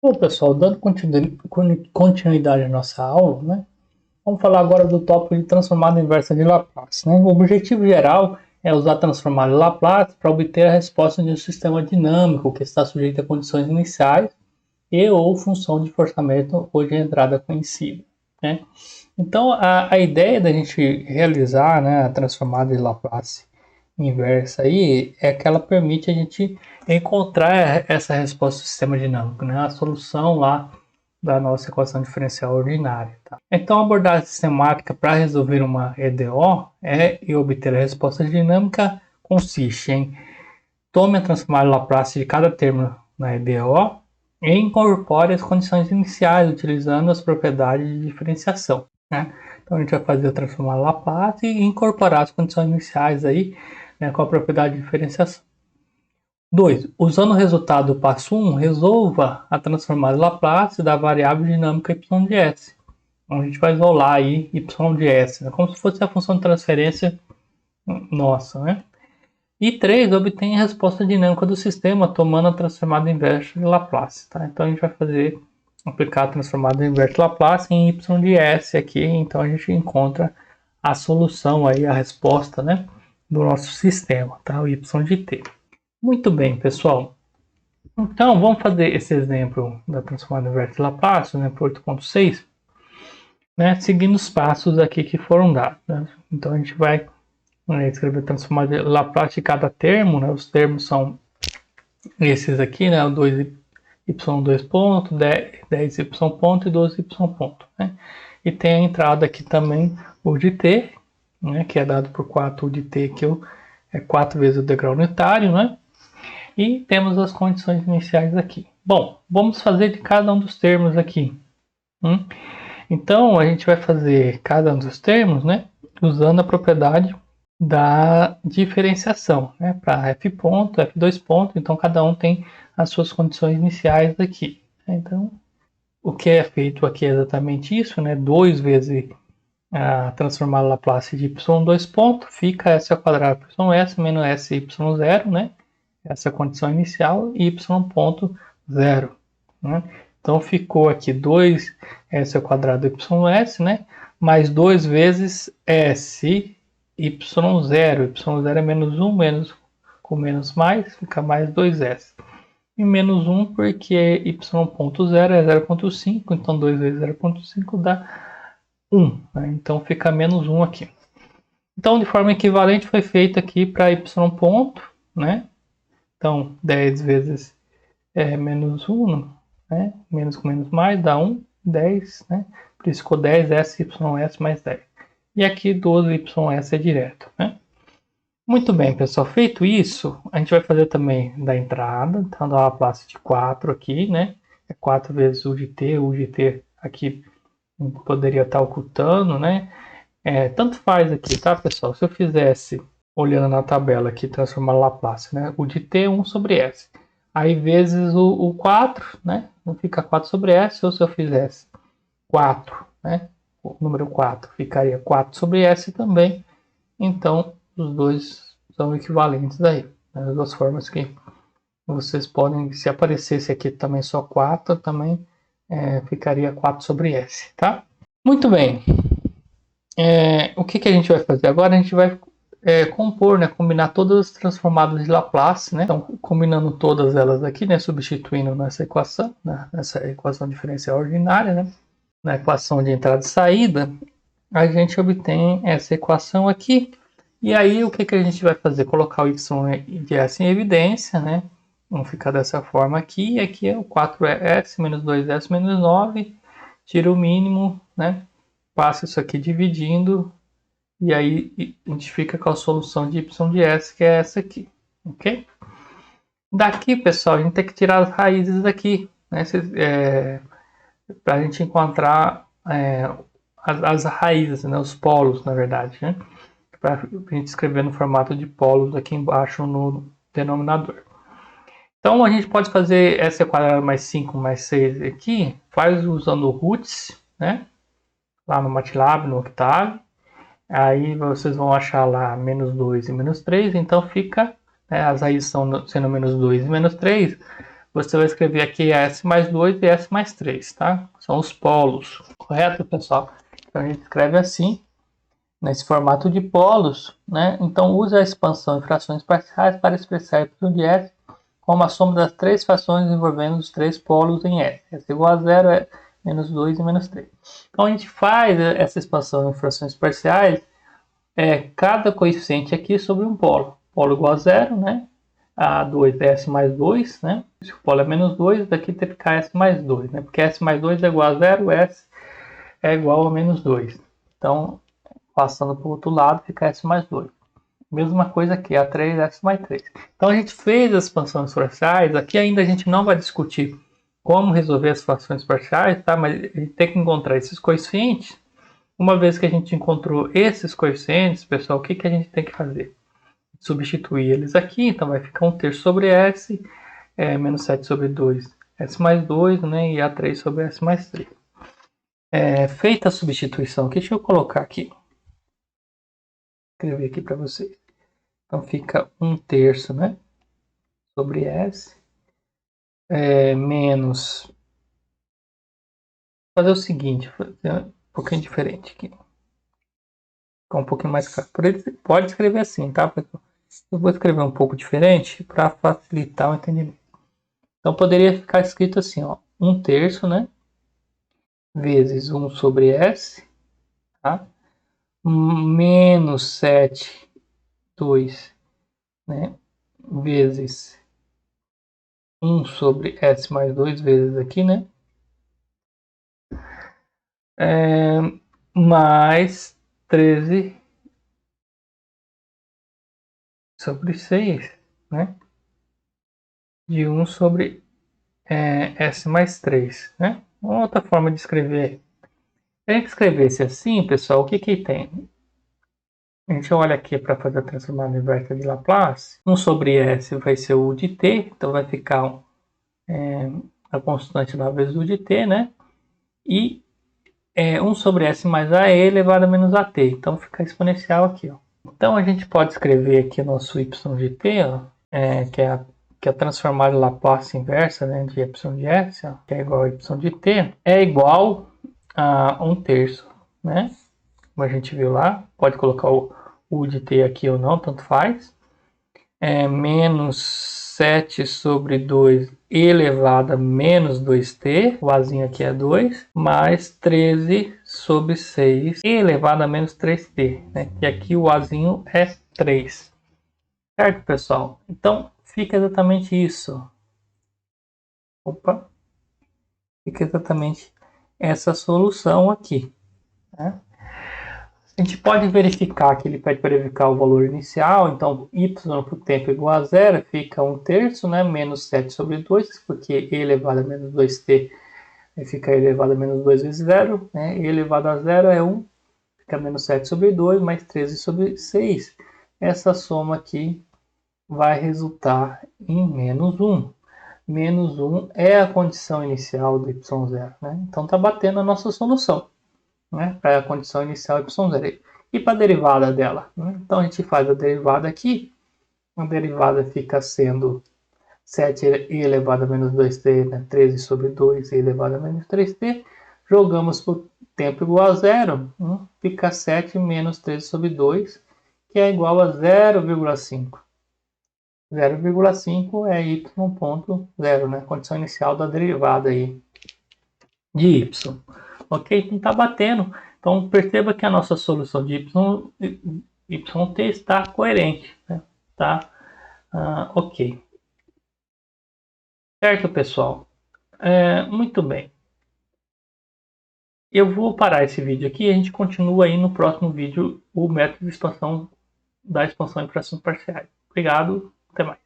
Bom, pessoal, dando continuidade à nossa aula, né? Vamos falar agora do tópico de transformada inversa de Laplace, né? O objetivo geral é usar a transformada de Laplace para obter a resposta de um sistema dinâmico que está sujeito a condições iniciais e ou função de forçamento ou de entrada conhecida, né? Então, a ideia da gente realizar, né, a transformada de Laplace inversa aí é que ela permite a gente encontrar essa resposta do sistema dinâmico, né, a solução lá da nossa equação diferencial ordinária. Tá? Então, a abordagem sistemática para resolver uma EDO e obter a resposta dinâmica consiste em tome a transformada de Laplace de cada termo na EDO e incorpore as condições iniciais utilizando as propriedades de diferenciação. Né? Então a gente vai fazer a transformada Laplace e incorporar as condições iniciais aí, né, com a propriedade de diferenciação. 2. Usando o resultado do passo 1, resolva a transformada Laplace da variável dinâmica y de s. Então a gente vai isolar aí y de s, né, como se fosse a função de transferência nossa, né? E 3, obtém a resposta dinâmica do sistema tomando a transformada inversa de Laplace. Tá? Então a gente vai aplicar a transformada inversa de Laplace em y de s aqui. Então a gente encontra a solução aí, a resposta, né, do nosso sistema, tá? O y de t. Muito bem, pessoal. Então vamos fazer esse exemplo da transformada inversa de Laplace, né, por 8.6, né, seguindo os passos aqui que foram dados. Né? Então a gente vai escrever transformada de Laplace de cada termo, né? Os termos são esses aqui, né? O 2y2 ponto, 10y ponto e 12y ponto, né? E tem a entrada aqui também o de t, né? Que é dado por 4 de t, que é 4 vezes o degrau unitário, né? E temos as condições iniciais aqui. Bom, vamos fazer de cada um dos termos aqui. Então, a gente vai fazer cada um dos termos, né? Usando a propriedade da diferenciação, né? Para f ponto, f2 ponto, então cada um tem as suas condições iniciais aqui. Então, o que é feito aqui é exatamente isso, né? 2 vezes a transformada Laplace de y2 ponto, fica s ao quadrado por ys menos s y0, né? Essa condição inicial, e y ponto 0, né? Então ficou aqui 2s ao quadrado ys, né? Mais 2 vezes s y0. Y0 é menos 1, menos com menos mais, fica mais 2s. E menos 1 porque y.0 é 0.5, então 2 vezes 0.5 dá 1. Né? Então fica menos 1 aqui. Então, de forma equivalente, foi feito aqui para y ponto, né? Então, 10 vezes menos 1, né? Menos com menos mais dá 1, 10, né? Por isso ficou 10s, ys mais 10. E aqui 12ys é direto, né? Muito bem, pessoal. Feito isso, a gente vai fazer também da entrada. Então, dá uma Laplace de 4 aqui, né? É 4 vezes u de t aqui poderia estar ocultando, né? Tanto faz aqui, tá, pessoal? Se eu fizesse, olhando na tabela aqui, transformar Laplace, né? O de t 1 sobre s. Aí vezes o 4, né? Não fica 4 sobre s, ou se eu fizesse 4, né? O número 4 ficaria 4 sobre s também. Então, os dois são equivalentes aí. Né? As duas formas que vocês podem, se aparecesse aqui também só 4, também ficaria 4 sobre s, tá? Muito bem. O que a gente vai fazer agora? A gente vai compor, né, combinar todas as transformadas de Laplace, né? Então, combinando todas elas aqui, né, substituindo nessa equação, né, nessa equação diferencial ordinária, né, na equação de entrada e saída, a gente obtém essa equação aqui. E aí, o que a gente vai fazer? Colocar o y de s em evidência, né? Vamos ficar dessa forma aqui. E aqui é o 4s menos 2s menos 9. Tira o mínimo, né? Passa isso aqui dividindo. E aí, a gente fica com a solução de y de s, que é essa aqui. Ok? Daqui, pessoal, a gente tem que tirar as raízes daqui, né? Para a gente encontrar as raízes, né? Os polos, na verdade, né? Para a gente escrever no formato de polos aqui embaixo no denominador. Então, a gente pode fazer s ao quadrado mais 5 mais 6 aqui, faz usando roots, né? Lá no MATLAB, no Octave. Aí vocês vão achar lá menos 2 e menos 3, então fica, né, as raízes estão sendo menos 2 e menos 3, você vai escrever aqui S mais 2 e S mais 3, tá? São os polos, correto, pessoal? Então a gente escreve assim, nesse formato de polos, né? Então use a expansão em frações parciais para expressar y de S como a soma das três frações envolvendo os três polos em S. S igual a 0 é menos 2 e menos 3. Então a gente faz essa expansão em frações parciais, cada coeficiente aqui sobre um polo. Polo igual a 0, né? A 2 é S mais 2, né? Se o polo é menos 2, daqui tem que ficar S mais 2, né? Porque S mais 2 é igual a 0, S é igual a menos 2. Então, passando para o outro lado, fica S mais 2. Mesma coisa aqui, A3, S mais 3. Então, a gente fez as expansões parciais. Aqui ainda a gente não vai discutir como resolver as frações parciais, tá? Mas a gente tem que encontrar esses coeficientes. Uma vez que a gente encontrou esses coeficientes, pessoal, o que a gente tem que fazer? Substituir eles aqui, então vai ficar 1/3 sobre S, menos 7 sobre 2, S mais 2, né? E A3 sobre S mais 3. Feita a substituição, deixa eu colocar aqui. Escrever aqui para vocês. Então fica 1/3, né? Sobre S, menos... Vou fazer o seguinte, fazer um pouquinho diferente aqui. Ficar um pouquinho mais claro. Pode escrever assim, tá, pessoal? Eu vou escrever um pouco diferente para facilitar o entendimento. Então poderia ficar escrito assim, ó, 1/3, né? Vezes 1 sobre S, tá? Menos 7, 2, né? Vezes 1 sobre S mais 2 vezes aqui, né? Mais 13 sobre 6, né? De 1 sobre S mais 3, né? Uma outra forma de escrever. Se a gente escrevesse assim, pessoal, o que que tem? A gente olha aqui para fazer a transformada inversa de Laplace. 1 sobre S vai ser o de t, então vai ficar a constante lá vezes o de t, né? E 1 sobre S mais A é elevado a menos AT, então fica exponencial aqui, ó. Então a gente pode escrever aqui o nosso y de t, ó, que é a transformada Laplace inversa, né, de y de S, ó, que é igual a y de t, é igual a 1/3, né? Como a gente viu lá, pode colocar o de t aqui ou não, tanto faz. Menos 7 sobre 2 elevado a menos 2t, o azinho aqui é 2, mais 13 sobre 6 elevado a menos 3t, né? E aqui o azinho é 3. Certo, pessoal? Então, fica exatamente isso. Opa! Fica exatamente essa solução aqui, né? A gente pode verificar que ele pede para verificar o valor inicial, então y para o tempo igual a 0, fica 1/3, né? Menos 7 sobre 2, porque e elevado a menos 2t fica e elevado a menos 2 vezes 0, né? E elevado a 0 é 1, fica menos 7 sobre 2, mais 13 sobre 6. Essa soma aqui vai resultar em menos 1. Menos 1 é a condição inicial do y0, né? Então está batendo a nossa solução, né, para a condição inicial y0. E para a derivada dela, né? Então a gente faz a derivada aqui, a derivada fica sendo 7 elevado a menos 2t, né? 13 sobre 2 elevado a menos 3t, jogamos para o tempo igual a 0, fica 7 menos 13 sobre 2, que é igual a 0,5. 0,5 é y.0, né? Condição inicial da derivada aí de y. Ok? Então está batendo. Então perceba que a nossa solução de yt está coerente, né? Tá? Ok. Certo, pessoal? Muito bem. Eu vou parar esse vídeo aqui e a gente continua aí no próximo vídeo o método de expansão da expansão em frações parciais. Obrigado, até mais.